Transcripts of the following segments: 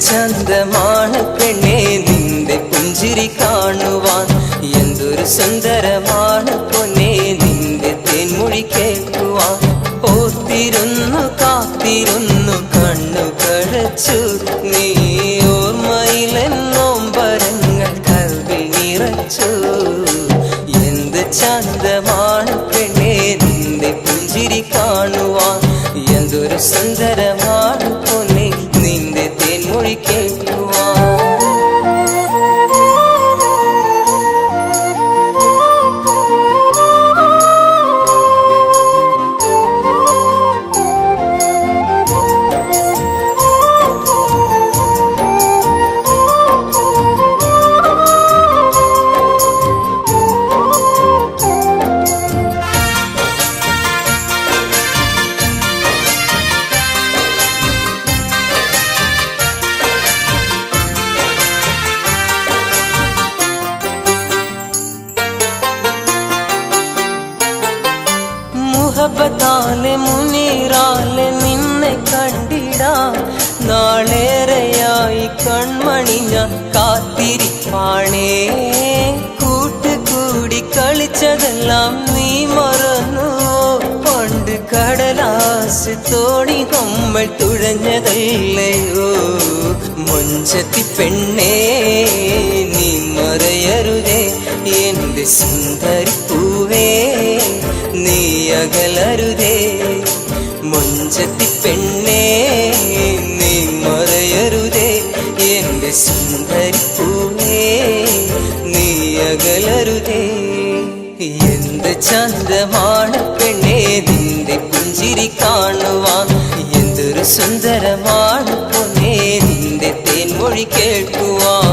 ചന്തമാണ് പെണ്ണേ നിന്റെ പുഞ്ചിരി കാണുവാൻ, എന്തൊരു സുന്ദരമാണ് പൊന്നേ നിന്റെ തേൻമൊഴി കേൾക്കുവാൻ. ഓർത്തിരുന്നു കാത്തിരുന്നു കണ്ണു കഴച്ചു നീ, ഓർമ്മയിലെന്നോമ്പരങ്ങൾ കൽവിൽ നിറച്ചു. എന്ത് ചന്തമാണ് പെണ്ണേ നിന്റെ പുഞ്ചിരി കാണുവാൻ, എന്തൊരു സുന്ദരമാണ് പൊന്നേ നിന്റെ തേൻമൊഴി കേൾക്കുവാൻ. മുഹബത്താലെ മുനീറാലെ നിന്നെ കണ്ടിടാൻ നാളേറെയായി കൺമണി ഞാൻ കാത്തിരിപ്പാണേ. കൂട്ടുകൂടി കളിച്ചതെല്ലാം നീ മറന്നു, പണ്ട് കടലാസ് തോണി നമ്മൾ തുഴഞ്ഞതല്ലയോ. മൊഞ്ചത്തി പെണ്ണേ നീ മറയരുതേ എന്റെ സുന്ദരി പൂവേ, നീ അകലരുതേ. മൊഞ്ചത്തി പെണ്ണേ നീ മറയരുതേ എന്റെ സുന്ദരി പൂവേ, നീ അകലരുതേ. എന്ത് ചന്തമാണ് പെണ്ണേ നിന്റെ പുഞ്ചിരി കാണുവാൻ, എന്തൊരു സുന്ദരമാണ് പൊന്നേ നിന്റെ തേൻമൊഴി കേൾക്കുവാൻ.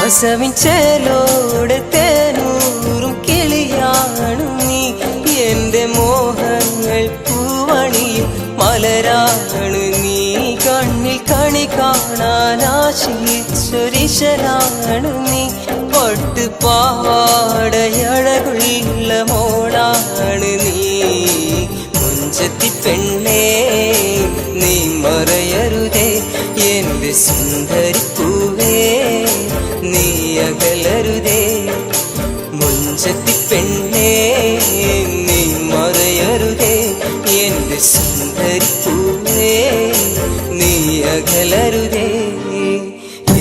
കസവിൻ ചേലോടെ തേനൂറും കിളിയാണ് നീ, എന്റെ മോഹങ്ങൾ പൂവണിയും മലരാണ് നീ. കണ്ണിൽ കണി കാണാൻ ആശിച്ചൊരിശലാണ് നീ, പട്ടുപാവാടയഴകുള്ള മോളാണ് നീ. മുഞ്ചത്തി പെണ്ണേ നീ മറയരുതേ എന്റെ സുന്ദരി പൂവേ, നീ അകലരുതേ. മുഞ്ചത്തി പെണ്ണേ നീ മറയരുതേ എന്റെ സുന്ദരി പൂവേ, നീ അകലരുതേ.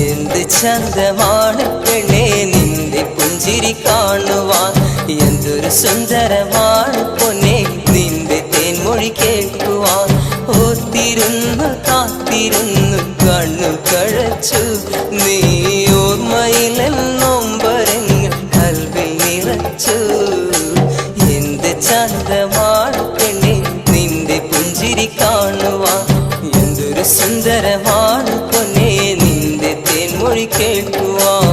എന്ത് ചന്തമാണ് പെണ്ണേ നിന്റെ പുഞ്ചിരി കാണുവാൻ, എന്തൊരു സുന്ദരമാണ് പൊന്നേ നിന്റെ തേൻമൊഴി കേൾക്കുവാൻ. ഓർത്തിരുന്നു കാത്തിരുന്നു കണ്ണു കഴച്ചു നീ, ഓർമ്മയിലെന്നോമ്പരങ്ങൾ കൽവിൽ നിറച്ചു. എന്ത് ചന്തമാണ് പെണ്ണേ നിന്റെ പുഞ്ചിരി കാണുവാൻ, എന്തൊരു സുന്ദരമാണ് പൊന്നേ നിന്റെ തേൻമൊഴി കേൾക്കുവാൻ.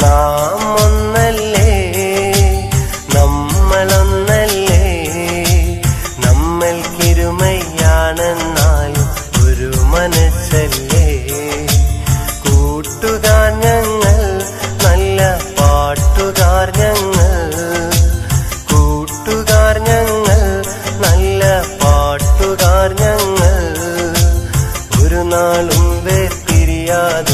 നാം ഒന്നല്ലേ, നമ്മളൊന്നല്ലേ, നമ്മൾക്കിരുമയാണെന്നാലും ഒരു മനസ്സല്ലേ. കൂട്ടുകാർ ഞങ്ങൾ, നല്ല പാട്ടുകാർ ഞങ്ങൾ, കൂട്ടുകാർ ഞങ്ങൾ, നല്ല പാട്ടുകാർ ഞങ്ങൾ, ഒരു നാളും വേർപിരിയാതെ